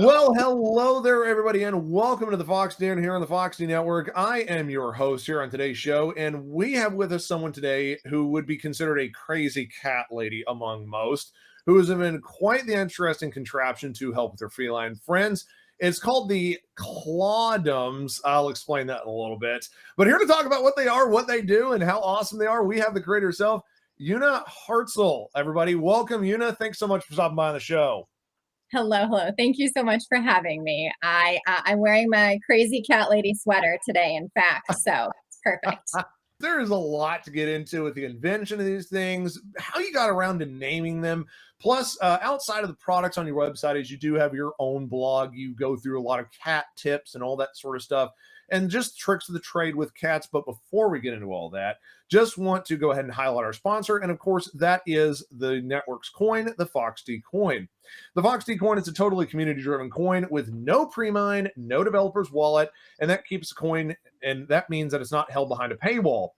Well, hello there, everybody, and welcome to the Fox Den here on the Fox D Network. I am your host here on today's show, and we have with us someone today who would be considered a crazy cat lady among most, who has been quite the interesting contraption to help with her feline friends. It's called the Clawndoms. I'll explain that in a little bit. But here to talk about what they are, what they do, and how awesome they are, we have the creator herself, Una Hartzell. Everybody, welcome, Una. Thanks so much for stopping by on the show. Hello. Thank you so much for having me. I'm wearing my crazy cat lady sweater today, in fact, so it's perfect. There is a lot to get into with the invention of these things, how you got around to naming them. Plus, outside of the products on your website, as you do have your own blog, you go through a lot of cat tips and all that sort of stuff, and just tricks of the trade with cats. But before we get into all that, just want to go ahead and highlight our sponsor. And of course, that is the network's coin, the Fox D coin. The Fox D coin is a totally community-driven coin with no pre-mine, no developer's wallet, and that keeps the coin, and that means that it's not held behind a paywall.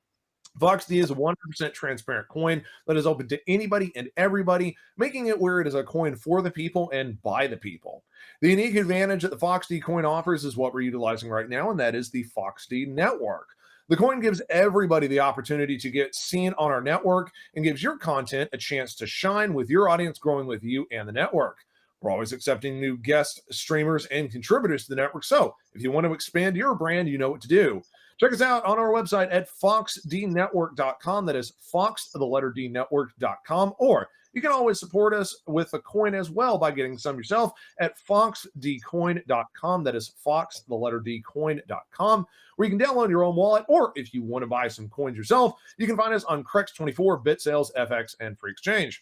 Fox D is a 100% transparent coin that is open to anybody and everybody, making it where it is a coin for the people and by the people. The unique advantage that the Fox D coin offers is what we're utilizing right now, and that is the Fox D network. The coin gives everybody the opportunity to get seen on our network and gives your content a chance to shine with your audience growing with you and the network. We're always accepting new guest streamers and contributors to the network, so if you want to expand your brand, you know what to do. Check us out on our website at foxdnetwork.com. That is Fox, the letter D, network.com. Or you can always support us with a coin as well by getting some yourself at foxdcoin.com. That is Fox, the letter D, coin.com, where you can download your own wallet. Or if you want to buy some coins yourself, you can find us on Crex24, BitSales, FX, and Free Exchange.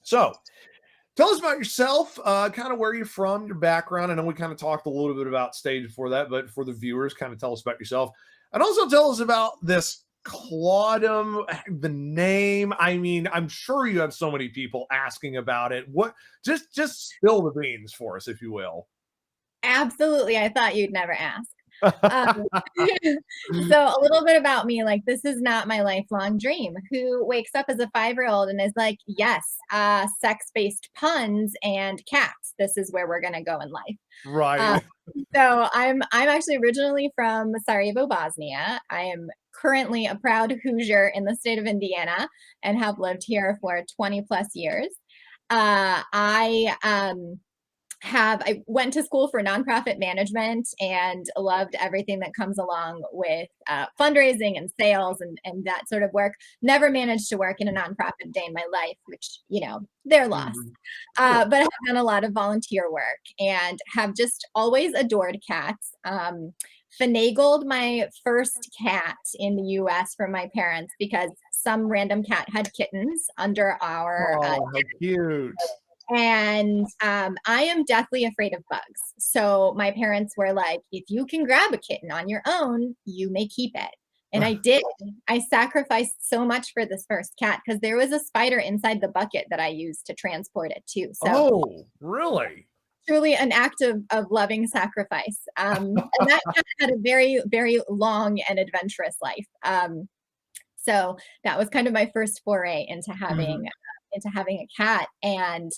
So, tell us about yourself, kind of where you're from, your background. I know we kind of talked a little bit about stage before that, but for the viewers, kind of tell us about yourself. And also tell us about this Clawdom, the name. I mean, I'm sure you have so many people asking about it. What? Just spill the beans for us, if you will. Absolutely. I thought you'd never ask. So a little bit about me, like, this is not my lifelong dream. Who wakes up as a 5-year-old and is like, yes, sex-based puns and cats. This is where we're going to go in life. Right. So I'm actually originally from Sarajevo, Bosnia. I am currently a proud Hoosier in the state of Indiana and have lived here for 20 plus years. I went to school for nonprofit management and loved everything that comes along with fundraising and sales and that sort of work. Never managed to work in a nonprofit a day in my life, which, they're lost. But I've done a lot of volunteer work and have just always adored cats. Finagled my first cat in the US from my parents because some random cat had kittens under our how cute. And I am deathly afraid of bugs. So my parents were like, if you can grab a kitten on your own, you may keep it. And I did. I sacrificed so much for this first cat because there was a spider inside the bucket that I used to transport it to. So, oh, really? Truly an act of loving sacrifice. And that cat had a very, very long and adventurous life. So that was kind of my first foray into having a cat. And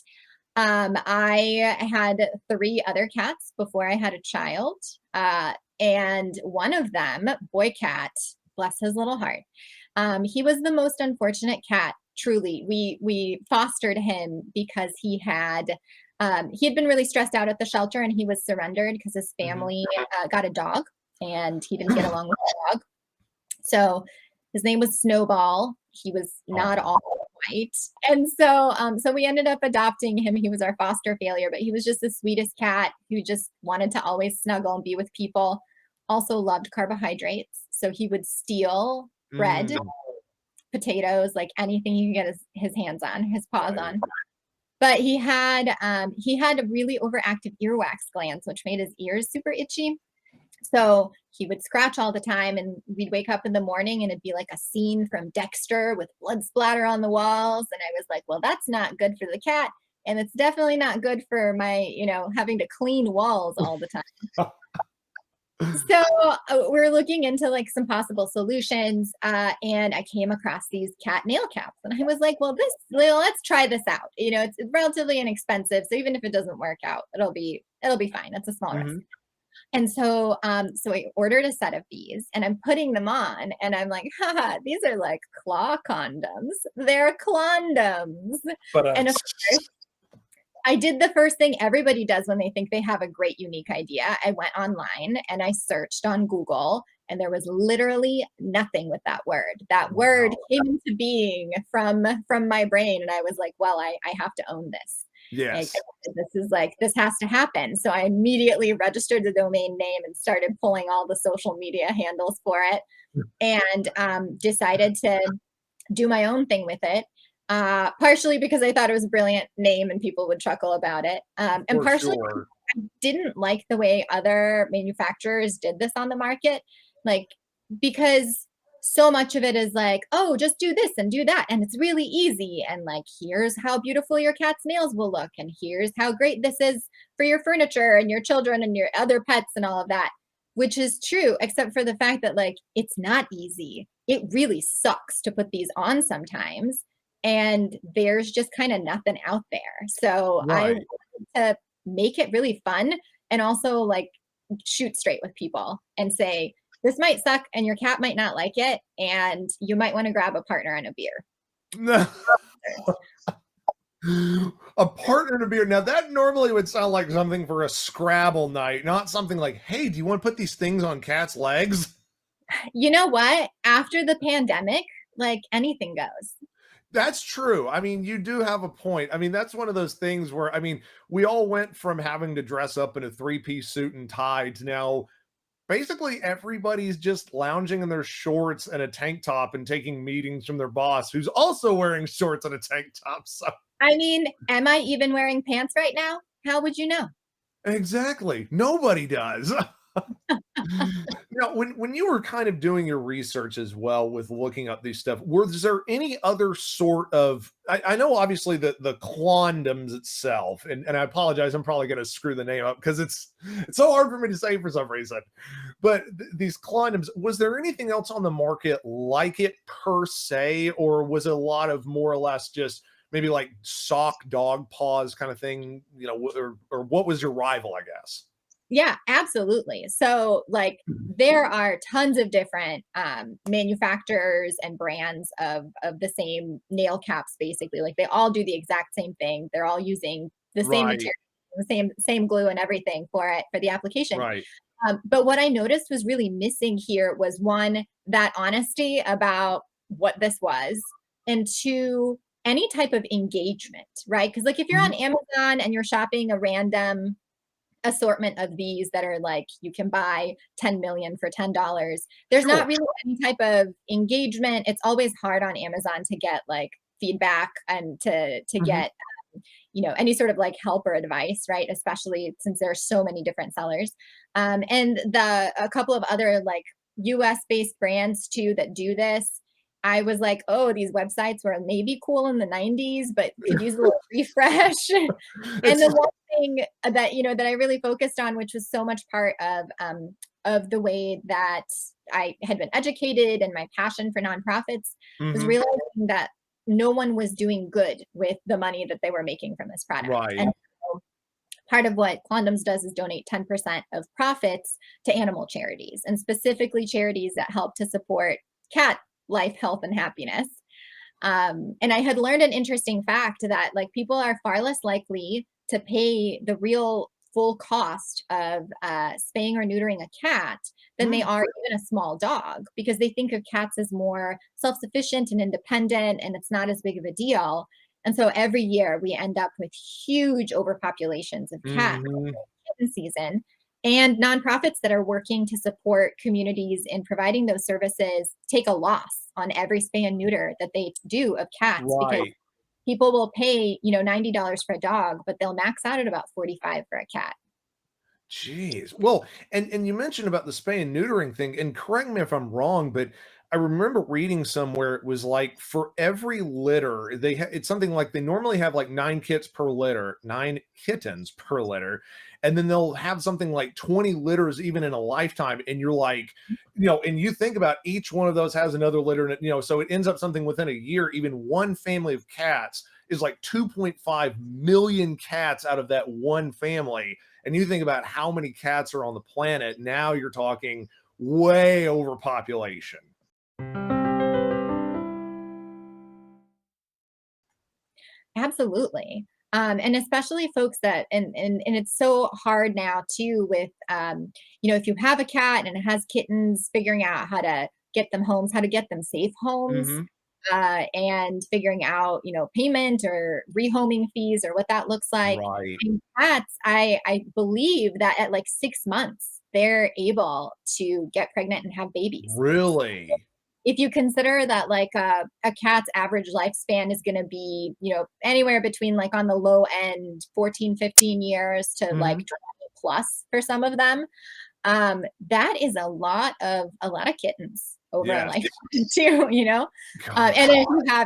I had 3 other cats before I had a child. And one of them, boy cat, bless his little heart, he was the most unfortunate cat. Truly, we fostered him because he had been really stressed out at the shelter, and he was surrendered because his family got a dog, and he didn't get along with the dog. So his name was Snowball. He was not all white, and so we ended up adopting him. He was our foster failure, but he was just the sweetest cat who just wanted to always snuggle and be with people. Also loved carbohydrates, so he would steal bread, potatoes, like anything he could get his hands on, his paws on. But he had a really overactive earwax glands, which made his ears super itchy. So he would scratch all the time, and we'd wake up in the morning and it'd be like a scene from Dexter with blood splatter on the walls. And I was like, well, that's not good for the cat. And it's definitely not good for my, having to clean walls all the time. So we're looking into like some possible solutions, and I came across these cat nail caps, and I was like, well, let's try this out. It's relatively inexpensive, so even if it doesn't work out, it'll be it'll be fine. It's a small risk. Mhm. And so, so I ordered a set of these and I'm putting them on and I'm like, haha, these are like claw condoms. They're Clawndoms. But, And of course, I did the first thing everybody does when they think they have a great unique idea. I went online and I searched on Google and there was literally nothing with that word. That word wow. came into being from my brain and I was like, well, I have to own this. Like, Yes. this is like, this has to happen. So I immediately registered the domain name and started pulling all the social media handles for it and decided to do my own thing with it. Partially because I thought it was a brilliant name and people would chuckle about it. And For partially sure. I didn't like the way other manufacturers did this on the market. Like, because so much of it is like, oh, just do this and do that. And it's really easy. And like, here's how beautiful your cat's nails will look. And here's how great this is for your furniture and your children and your other pets and all of that, which is true, except for the fact that like, it's not easy. It really sucks to put these on sometimes. And there's just kind of nothing out there. So I Right. wanted to make it really fun and also like shoot straight with people and say, this might suck and your cat might not like it. And you might want to grab a partner and a beer. A partner to beer. Now that normally would sound like something for a Scrabble night, not something like, hey, do you want to put these things on cats' legs? You know what? After the pandemic, like anything goes. That's true. I mean, you do have a point. I mean, that's one of those things where, I mean, we all went from having to dress up in a three-piece suit and tie to now basically everybody's just lounging in their shorts and a tank top and taking meetings from their boss, who's also wearing shorts and a tank top. So I mean, am I even wearing pants right now? How would you know? exactly. Nobody does. Now, when you were kind of doing your research as well with looking up these stuff, was there any other sort of I know obviously the Clawndoms itself, and I apologize, I'm probably gonna screw the name up because it's so hard for me to say for some reason. But these Clawndoms, was there anything else on the market like it per se, or was it a lot of more or less just maybe like sock dog paws kind of thing, you know, or what was your rival, I guess? Yeah, absolutely. So, like, there are tons of different manufacturers and brands of the same nail caps. Basically, like they all do the exact same thing. They're all using the same Right, material, the same glue and everything for it for the application. right. But what I noticed was really missing here was one, that honesty about what this was, and two, any type of engagement, right? Because like if you're on Mhm. Amazon and you're shopping a random assortment of these that are like you can buy 10 million for $10, there's not Sure. really any type of engagement. It's always hard on Amazon to get like feedback and to Mhm. get any sort of like help or advice, right? Especially since there are so many different sellers. And a couple of other like US based brands too that do this, I was like, oh, these websites were maybe cool in the 90s, but could use a little refresh. And It's the one thing that that I really focused on, which was so much part of the way that I had been educated and my passion for nonprofits, was mhm, realizing that no one was doing good with the money that they were making from this product. right, And so part of what Clawndoms does is donate 10% of profits to animal charities, and specifically charities that help to support cat life, health, and happiness. And I had learned an interesting fact that like people are far less likely to pay the real full cost of spaying or neutering a cat than they mm, are even a small dog, because they think of cats as more self-sufficient and independent and it's not as big of a deal. And so every year we end up with huge overpopulations of cats mhm, in season, and nonprofits that are working to support communities in providing those services take a loss on every spay and neuter that they do of cats, because right. people will pay $90 for a dog, but they'll max out at about 45 for a cat. Jeez. Well, and you mentioned about the spay and neutering thing, and correct me if I'm wrong, but I remember reading somewhere it was like for every litter, it's something like they normally have like 9 kits per litter, 9 kittens per litter, and then they'll have something like 20 litters even in a lifetime. And you're like, and you think about each one of those has another litter, and so it ends up something within a year, even one family of cats is like 2.5 million cats out of that one family. and you think about how many cats are on the planet, now you're talking way overpopulation. Absolutely. And especially folks that and it's so hard now too with if you have a cat and it has kittens, figuring out how to get them homes, how to get them safe homes, Mhm. and figuring out, payment or rehoming fees or what that looks like. Right. And cats, I believe that at like 6 months, they're able to get pregnant and have babies. Really? If you consider that like a cat's average lifespan is going to be anywhere between like on the low end 14, 15 years to like Mhm. 20 plus for some of them, that is a lot of kittens over a Yes. lifetime too, Gosh. and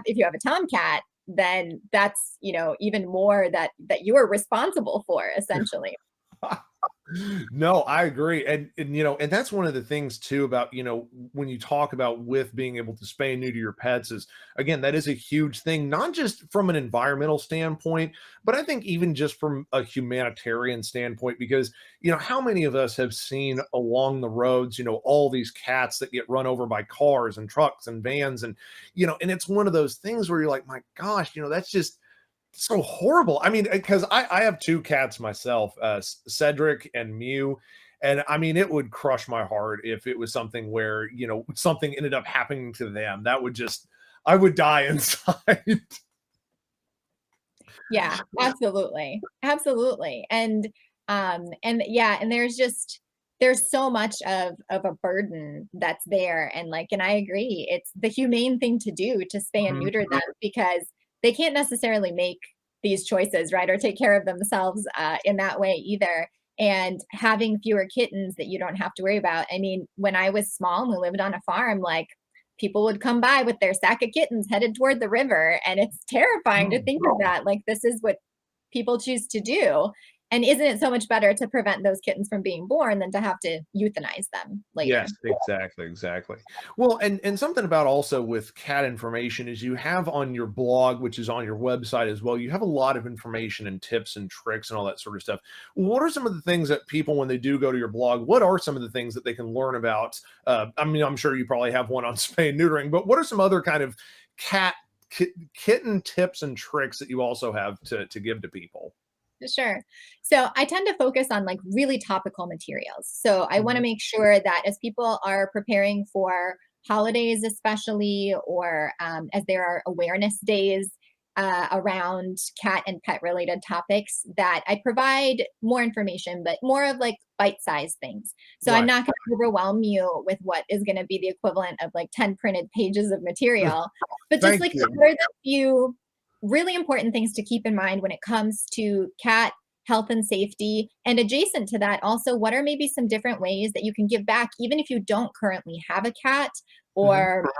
if you have a tomcat, then that's even more that you are responsible for essentially. No, I agree. And that's one of the things too about, when you talk about with being able to spay and neuter your pets is, again, that is a huge thing, not just from an environmental standpoint, but I think even just from a humanitarian standpoint, because, how many of us have seen along the roads, all these cats that get run over by cars and trucks and vans and it's one of those things where you're like, my gosh, that's just so horrible. I mean, because I have two cats myself, Cedric and Mew. And I mean, it would crush my heart if it was something where, something ended up happening to them. That would just, I would die inside. Yeah, absolutely. Absolutely. And yeah, and there's so much of a burden that's there. And I agree. It's the humane thing to do to spay and Mhm. neuter them because they can't necessarily make these choices, right? Or take care of themselves in that way either. And having fewer kittens that you don't have to worry about. I mean, when I was small and we lived on a farm, like people would come by with their sack of kittens headed toward the river. And it's terrifying to Mm. think of that. Like, this is what people choose to do. And isn't it so much better to prevent those kittens from being born than to have to euthanize them later? Yes, exactly, exactly. Well, and something about also with cat information is you have on your blog, which is on your website as well, you have a lot of information and tips and tricks and all that sort of stuff. What are some of the things that people, when they do go to your blog, what are some of the things that they can learn about? I mean, I'm sure you probably have one on spay and neutering, but what are some other kind of cat kitten tips and tricks that you also have to give to people? Sure. So I tend to focus on like really topical materials. So I want to Mhm. make sure that as people are preparing for holidays, especially, or as there are awareness days around cat and pet related topics, that I provide more information, but more of like bite sized things. So I'm Right. not going to overwhelm you with what is going to be the equivalent of like 10 printed pages of material, but just Thank like you. what are the few really important things to keep in mind when it comes to cat health and safety. And adjacent to that, also, what are maybe some different ways that you can give back, even if you don't currently have a cat, Mhm. or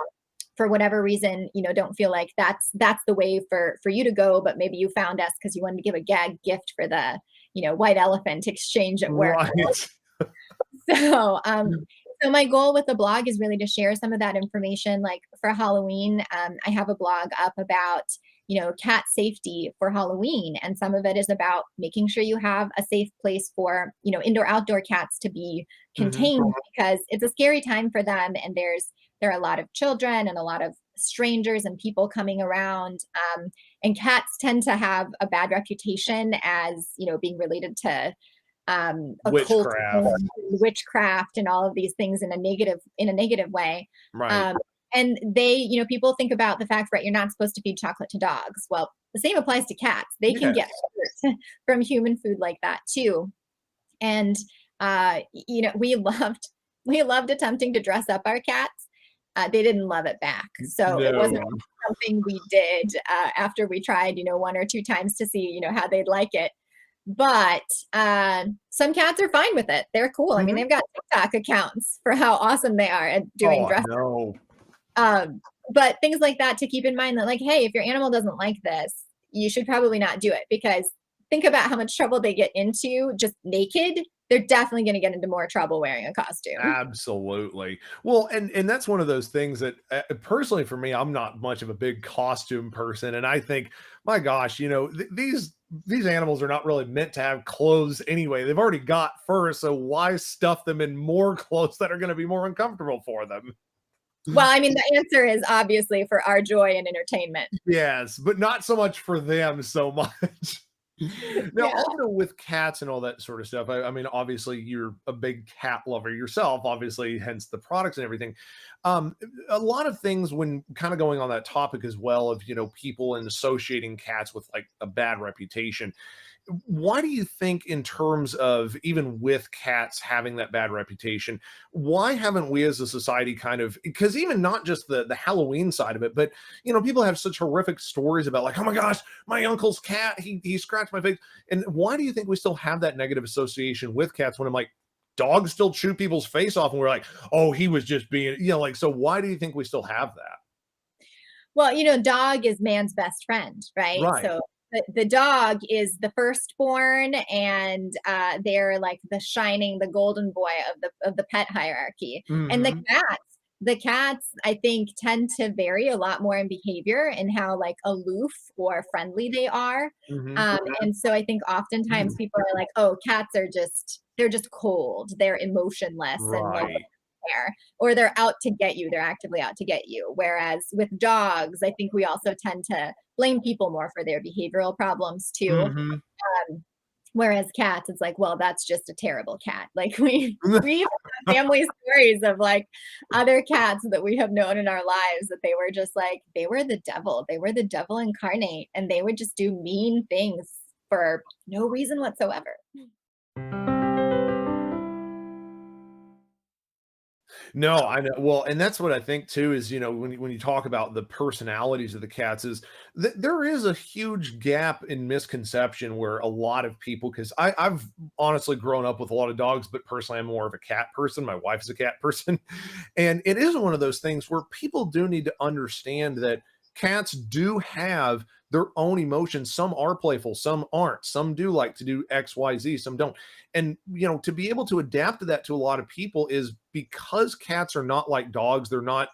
for whatever reason, don't feel like that's the way for you to go, but maybe you found us because you wanted to give a gag gift for the white elephant exchange at work. Right. So, so my goal with the blog is really to share some of that information. Like for Halloween, I have a blog up about, cat safety for Halloween. And some of it is about making sure you have a safe place for, indoor outdoor cats to be Mhm. contained because it's a scary time for them. And there are a lot of children and a lot of strangers and people coming around. And cats tend to have a bad reputation as, being related to occult Witchcraft. witchcraft and all of these things in a negative way. Right. Um, and people think about the fact, right, you're not supposed to feed chocolate to dogs. Well, the same applies to cats. They can get Yes. hurt from human food like that too. And we loved attempting to dress up our cats. They didn't love it back. So it wasn't No. something we did after we tried, one or two times to see, how they'd like it. But some cats are fine with it. They're cool. I mean, Mhm. they've got TikTok accounts for how awesome they are at doing Oh, I dress. know. Um, but things like that to keep in mind that, like, hey, if your animal doesn't like this, you should probably not do it because think about how much trouble they get into just naked. They're definitely going to get into more trouble wearing a costume. Absolutely. Well, and that's one of those things that personally for me, I'm not much of a big costume person, and I think, my gosh, these these animals are not really meant to have clothes anyway. They've already got fur, so why stuff them in more clothes that are going to be more uncomfortable for them? Well, I mean, the answer is obviously for our joy and entertainment. Yes, but not so much for them so much. Now, Yeah. also with cats and all that sort of stuff, I mean, obviously you're a big cat lover yourself, obviously, hence the products and everything. Um, a lot of things when kind of going on that topic as well of, people and associating cats with like a bad reputation. Why do you think, in terms of even with cats having that bad reputation, why haven't we as a society kind of, because even not just the Halloween side of it, but people have such horrific stories about like, oh my gosh, my uncle's cat, he scratched my face. And why do you think we still have that negative association with cats when I'm like, dogs still chew people's face off and we're like, oh, he was just being, like, so why do you think we still have that? Well, dog is man's best friend, right? Right. So the dog is the firstborn, and they're like the golden boy of the pet hierarchy. And Hmm. the cats, I think, tend to vary a lot more in behavior and how like aloof or friendly they are. Hmm. And so I think oftentimes people are like, oh, cats are they're just cold, they're emotionless, and no Right. care, or they're out to get you, they're actively out to get you. Whereas with dogs, I think we also tend to blame people more for their behavioral problems too. Hmm. Um, Whereas cats, it's like, well, that's just a terrible cat. Like we even have family stories of like other cats that we have known in our lives that they were the devil. They were the devil incarnate, and they would just do mean things for no reason whatsoever. No, I know. Well, and that's what I think too is, when you talk about the personalities of the cats, is that there is a huge gap in misconception where a lot of people, because I've honestly grown up with a lot of dogs, but personally I'm more of a cat person. My wife's a cat person. And it is one of those things where people do need to understand that cats do have their own emotions. Some are playful, some aren't. Some do like to do XYZ, some don't. And to be able to adapt to that to a lot of people is because cats are not like dogs. They're not,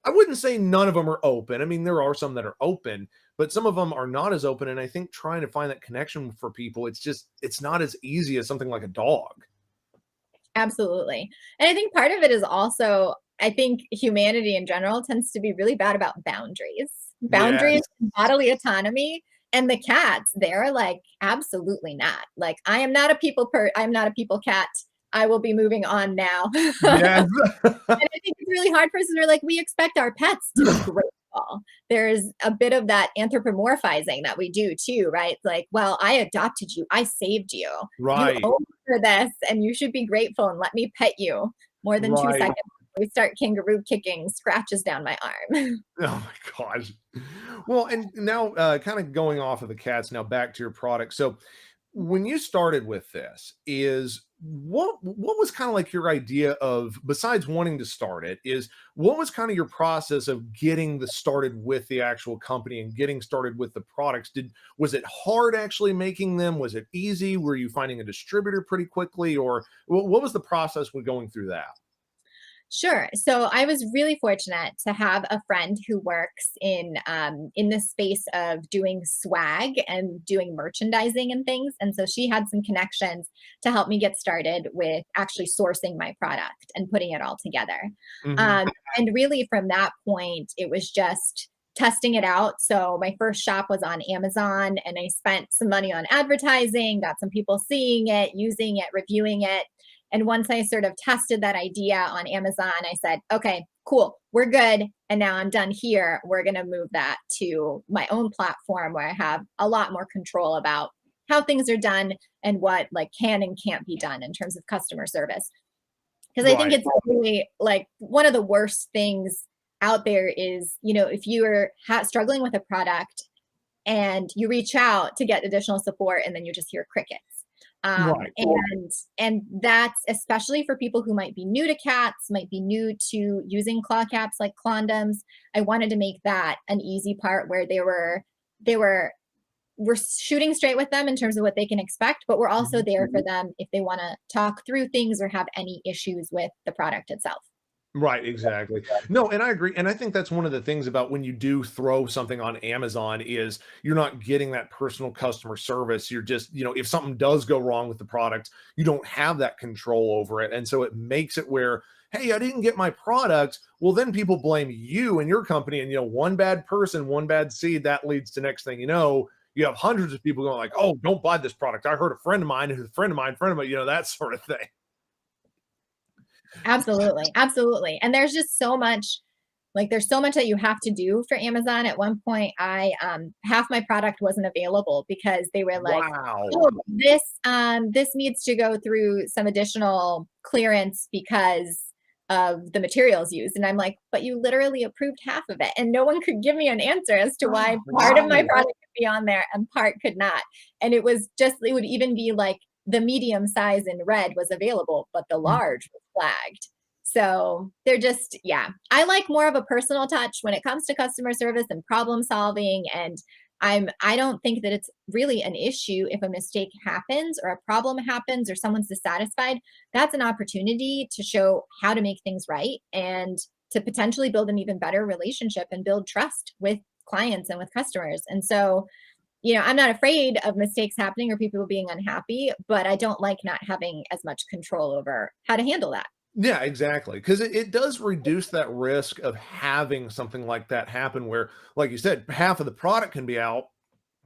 I wouldn't say none of them are open. I mean, there are some that are open, but some of them are not as open. And I think trying to find that connection for people, it's not as easy as something like a dog. Absolutely. And I think part of it is also, I think humanity in general tends to be really bad about boundaries, Yes. and bodily autonomy. And the cats, they're like, absolutely not. Like, I'm not a people cat. I will be moving on now. Yes. And I think it's really hard for us to like, we expect our pets to be grateful. There's a bit of that anthropomorphizing that we do too, right? It's like, well, I adopted you, I saved you, you Right. owe me for this, and you should be grateful and let me pet you. More than two Right. seconds, we start kangaroo kicking scratches down my arm. Oh my gosh. Well, and now, kind of going off of the cats, now back to your product. So, when you started with this, is what was kind of like your idea of, besides wanting to start it, is what was kind of your process of getting the started with the actual company and getting started with the products? Was it hard actually making them? Was it easy? Were you finding a distributor pretty quickly, or what was the process with going through that? Sure. So I was really fortunate to have a friend who works in the space of doing swag and doing merchandising and things, and so she had some connections to help me get started with actually sourcing my product and putting it all together. Hmm. And really, from that point, it was just testing it out. So my first shop was on Amazon, and I spent some money on advertising, got some people seeing it, using it, reviewing it. And once I sort of tested that idea on Amazon, I said, okay, cool, we're good. And now I'm done here. We're going to move that to my own platform where I have a lot more control about how things are done and what like can and can't be done in terms of customer service. Because I think Right. it's really like one of the worst things out there is, if you are struggling with a product and you reach out to get additional support and then you just hear crickets. Right. And that's especially for people who might be new to cats, might be new to using claw caps like Clawndoms. I wanted to make that an easy part where we're shooting straight with them in terms of what they can expect, but we're also there for them if they want to talk through things or have any issues with the product itself. Right, exactly. No, and I agree. And I think that's one of the things about when you do throw something on Amazon is you're not getting that personal customer service. You're just, if something does go wrong with the product, you don't have that control over it. And so it makes it where, hey, I didn't get my product. Well, then people blame you and your company. And, one bad person, one bad seed, that leads to next thing you know, you have hundreds of people going like, oh, don't buy this product. I heard a friend of mine who's a friend of mine, that sort of thing. Absolutely. Absolutely. And there's just so much, like there's so much that you have to do for Amazon. At one point, I half my product wasn't available because they were like, Wow. oh, this needs to go through some additional clearance because of the materials used. And I'm like, but you literally approved half of it. And no one could give me an answer as to why part of my product could be on there and part could not. And it would even be like the medium size in red was available, but the large was flagged. So they're just, yeah, I like more of a personal touch when it comes to customer service and problem solving. And I don't think that it's really an issue if a mistake happens or a problem happens or someone's dissatisfied. That's an opportunity to show how to make things right and to potentially build an even better relationship and build trust with clients and with customers. And so, I'm not afraid of mistakes happening or people being unhappy, but I don't like not having as much control over how to handle that. Yeah, exactly. Because it does reduce that risk of having something like that happen where, like you said, half of the product can be out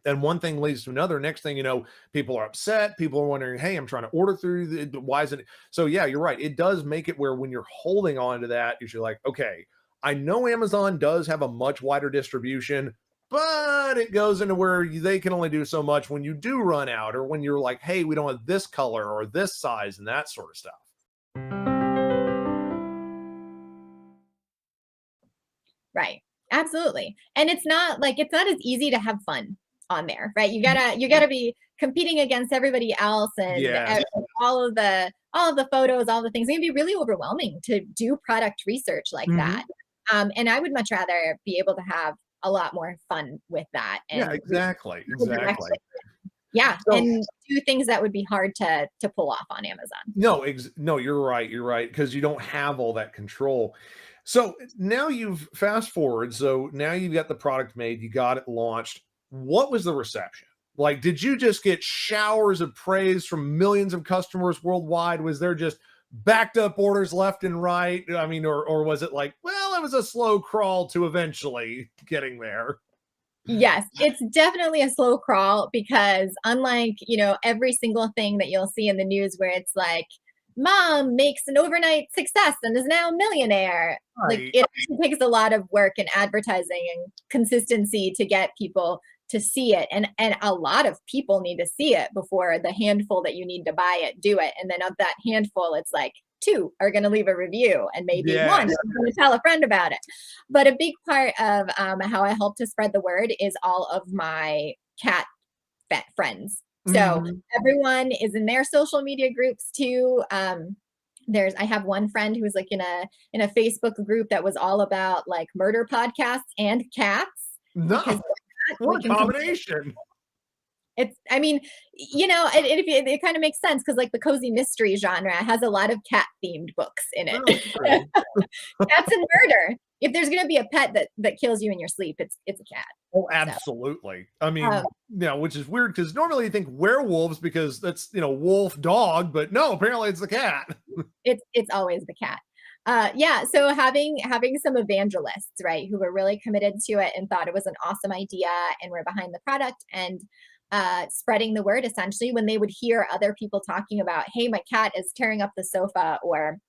and one thing leads to another. Next thing you know, people are upset. People are wondering, hey, I'm trying to order through. Why isn't it? So, yeah, you're right. It does make it where when you're holding on to that, you're like, okay, I know Amazon does have a much wider distribution, but it goes into where they can only do so much when you do run out or when you're like, hey, we don't have this color or this size and that sort of stuff. Right. Absolutely. And it's not as easy to have fun on there, right? You gotta be competing against everybody else and Yeah. all of the photos, all the things. It can be really overwhelming to do product research like that. And I would much rather be able to have a lot more fun with that Yeah, and exactly. Exactly. yeah, So, and do things that would be hard to pull off on Amazon. no, no, you're right. You're right because you don't have all that control. So now you've fast forward. So now you've got the product made, you got it launched. What was the reception? Like, did you just get showers of praise from millions of customers worldwide? Was there just backed up orders left and right? I mean, or was it like, well, it was a slow crawl to eventually getting there? Yes, it's definitely a slow crawl because unlike, every single thing that you'll see in the news where it's like, mom makes an overnight success and is now a millionaire. Like Right. it actually takes a lot of work and advertising and consistency to get people to see it. And a lot of people need to see it before the handful that you need to buy it do it. And then of that handful, it's like two are going to leave a review and maybe Yeah. one is going to tell a friend about it. But a big part of how I help to spread the word is all of my cat friends. So Mhm. everyone is in their social media groups too. I have one friend who was like in a Facebook group that was all about like murder podcasts and cats because No. we What a can combination. it's, I mean, it kind of makes sense because like the cozy mystery genre has a lot of cat themed books in it. That's true. Cats and murder. If there's going to be a pet that kills you in your sleep, it's a cat. Oh, So, absolutely. I mean, um, which is weird because normally you think werewolves because that's, wolf dog, but no, apparently it's the cat. it's always the cat. Yeah, so having some evangelists, right, who were really committed to it and thought it was an awesome idea and were behind the product and spreading the word essentially when they would hear other people talking about, hey, my cat is tearing up the sofa or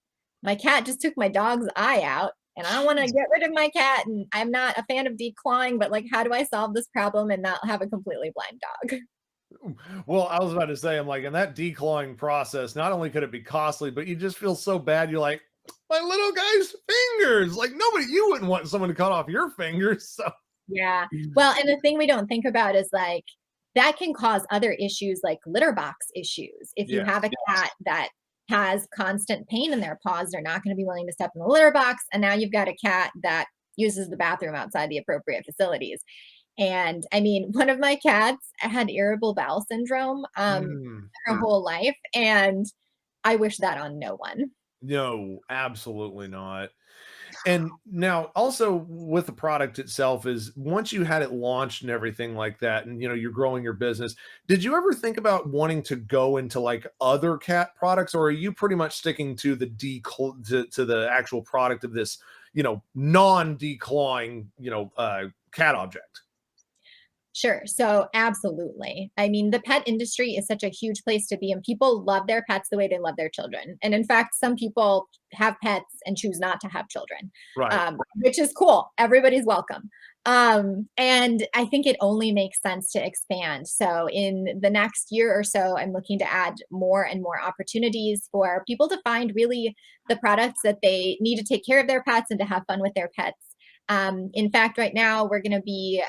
my cat just took my dog's eye out and I want to get rid of my cat and I'm not a fan of declawing, but like, how do I solve this problem and not have a completely blind dog? Well, I was about to say, I'm like, in that declawing process, not only could it be costly, but you just feel so bad. You're like, my little guy's fingers. Like, you wouldn't want someone to cut off your fingers. So, Yeah. Well, and the thing we don't think about is like that can cause other issues like litter box issues. If you yeah. have a cat that has constant pain in their paws, they're not going to be willing to step in the litter box. And now you've got a cat that uses the bathroom outside the appropriate facilities. And I mean, one of my cats had irritable bowel syndrome her whole life. And I wish that on no one. No, absolutely not. And now also with the product itself is once you had it launched and everything like that, and you're growing your business, did you ever think about wanting to go into like other cat products, or are you pretty much sticking to the to the actual product of this, non-declawing, cat object? Sure. So absolutely. I mean, the pet industry is such a huge place to be, and people love their pets the way they love their children. And in fact, some people have pets and choose not to have children, Right. which is cool. Everybody's welcome. And I think it only makes sense to expand. So in the next year or so, I'm looking to add more and more opportunities for people to find really the products that they need to take care of their pets and to have fun with their pets. In fact, right now we're going to be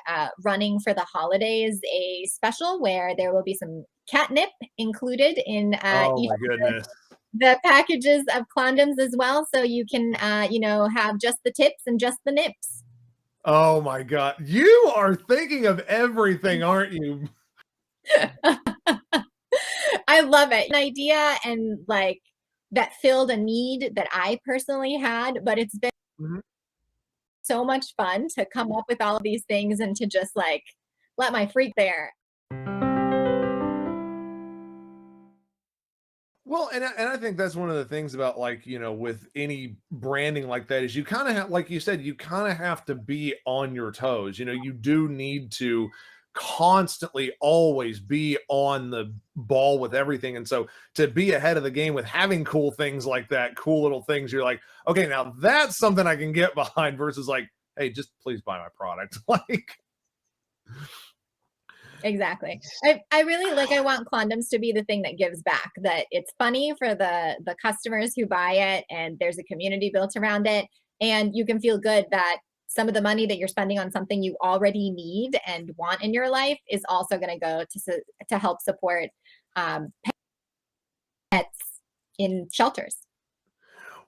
running for the holidays a special where there will be some catnip included in Oh each my of goodness. the packages of Clawndoms as well. So you can, have just the tips and just the nips. Oh my God. You are thinking of everything, aren't you? I love it. An idea and like that filled a need that I personally had, but it's been Mhm. so much fun to come up with all of these things and to just like let my freak there. Well, and I think that's one of the things about like, with any branding like that is you kind of have, like you said, you kind of have to be on your toes. You do need to constantly always be on the ball with everything. And so to be ahead of the game with having cool things like that, cool little things, you're like, okay, now that's something I can get behind versus like, hey, just please buy my product. Like, Exactly. I really like I want Clawndoms to be the thing that gives back, that it's funny for the customers who buy it and there's a community built around it. And you can feel good that some of the money that you're spending on something you already need and want in your life is also going to go to help support um, pets in shelters.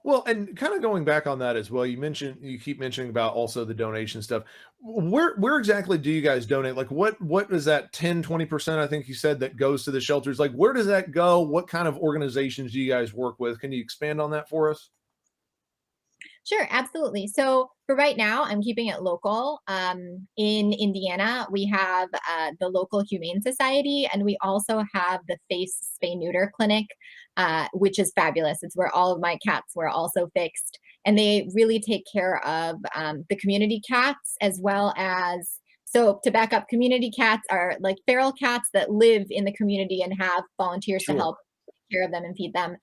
well, and kind of going back on that as well, you keep mentioning about also the donation stuff. Where exactly do you guys donate? Like what is that 10-20% I think you said that goes to the shelters? Like where does that go? What kind of organizations do you guys work with? Can you expand on that for us? Sure, absolutely. So for right now, I'm keeping it local. In Indiana, we have the local Humane Society, and we also have the Face Spay Neuter Clinic, which is fabulous. It's where all of my cats were also fixed, and they really take care of the community cats as well as. So to back up, community cats are like feral cats that live in the community and have volunteers to Sure. help take care of them and feed them.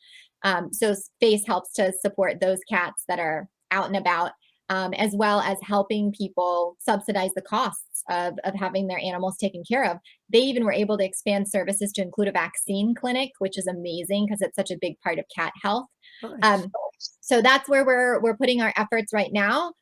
So Space helps to support those cats that are out and about, as well as helping people subsidize the costs of having their animals taken care of. They even were able to expand services to include a vaccine clinic, which is amazing because it's such a big part of cat health. Nice. Um, so that's where we're putting our efforts right now.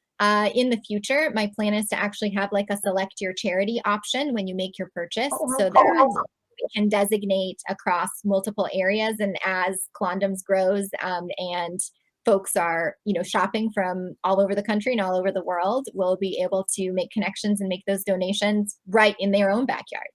In the future, my plan is to actually have like a select your charity option when you make your purchase, Oh, how so cool. that we can designate across multiple areas. And as Clawndoms grows, and folks are, shopping from all over the country and all over the world, we'll be able to make connections and make those donations right in their own backyards.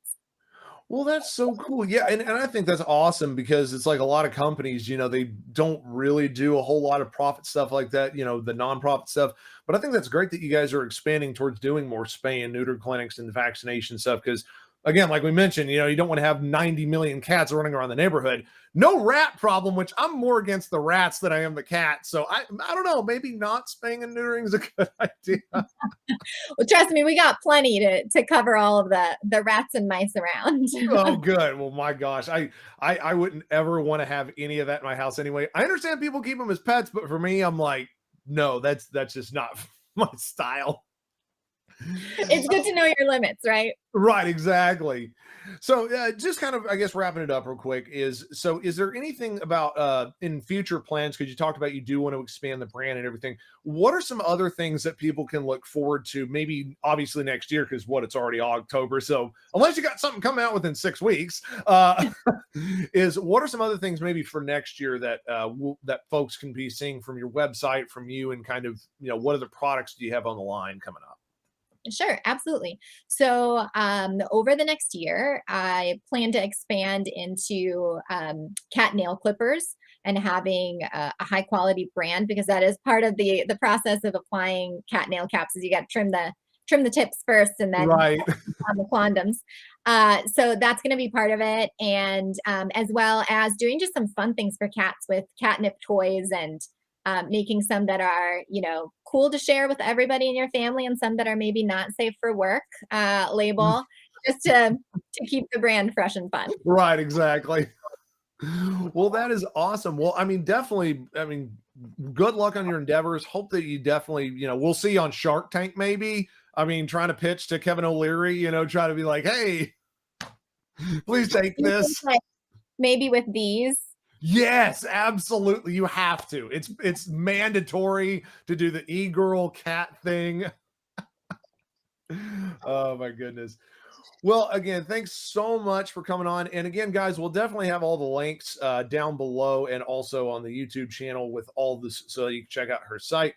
Well, that's so cool. Yeah, and I think that's awesome because it's like a lot of companies, they don't really do a whole lot of profit stuff like that, the nonprofit stuff. But I think that's great that you guys are expanding towards doing more spay and neuter clinics and vaccination stuff. Because again, like we mentioned, you don't want to have 90 million cats running around the neighborhood. No rat problem, which I'm more against the rats than I am the cats. So I don't know, maybe not spaying and neutering is a good idea. Well, trust me, we got plenty to cover all of the rats and mice around. Oh, good. Well, my gosh, I wouldn't ever want to have any of that in my house anyway. I understand people keep them as pets, but for me, I'm like, no, that's just not my style. It's good to know your limits, right? Right, exactly. So, just kind of, I guess, wrapping it up real quick is there anything about in future plans? Because you talked about you do want to expand the brand and everything. What are some other things that people can look forward to? Maybe obviously next year, because it's already October. So unless you got something coming out within 6 weeks, is what are some other things maybe for next year that that folks can be seeing from your website, from you, and kind of what other products do you have on the line coming up? Sure, absolutely. So, over the next year, I plan to expand into cat nail clippers and having a high quality brand, because that is part of the process of applying cat nail caps. Is you got to trim the tips first, and then Right. on the Clawndoms. So that's going to be part of it, and as well as doing just some fun things for cats with catnip toys, and making some that are, cool to share with everybody in your family, and some that are maybe not safe for work label, just to keep the brand fresh and fun. Right, exactly. Well, that is awesome. Well, I mean, definitely, I mean, good luck on your endeavors. Hope that you definitely, we'll see you on Shark Tank maybe. I mean, trying to pitch to Kevin O'Leary, try to be like, hey, please take Do you think, this. like, maybe with these? Yes, absolutely. You have to. It's mandatory to do the e-girl cat thing. Oh my goodness. Well, again, thanks so much for coming on. And again, guys, we'll definitely have all the links down below and also on the YouTube channel with all this, so you can check out her site.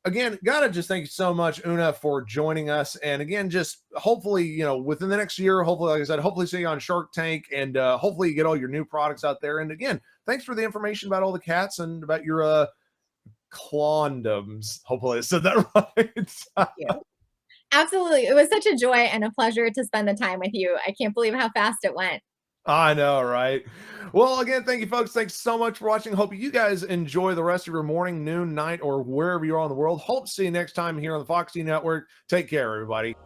Again, gotta just thank you so much, Una, for joining us. And again, just hopefully, within the next year, hopefully, like I said, hopefully see you on Shark Tank, and hopefully you get all your new products out there. And again, thanks for the information about all the cats and about your Clawndoms. Hopefully I said that right. Yeah. Absolutely. It was such a joy and a pleasure to spend the time with you. I can't believe how fast it went. I know, right? Well, again, thank you, folks. Thanks so much for watching. Hope you guys enjoy the rest of your morning, noon, night, or wherever you are in the world. Hope to see you next time here on the Foxy Network. Take care, everybody.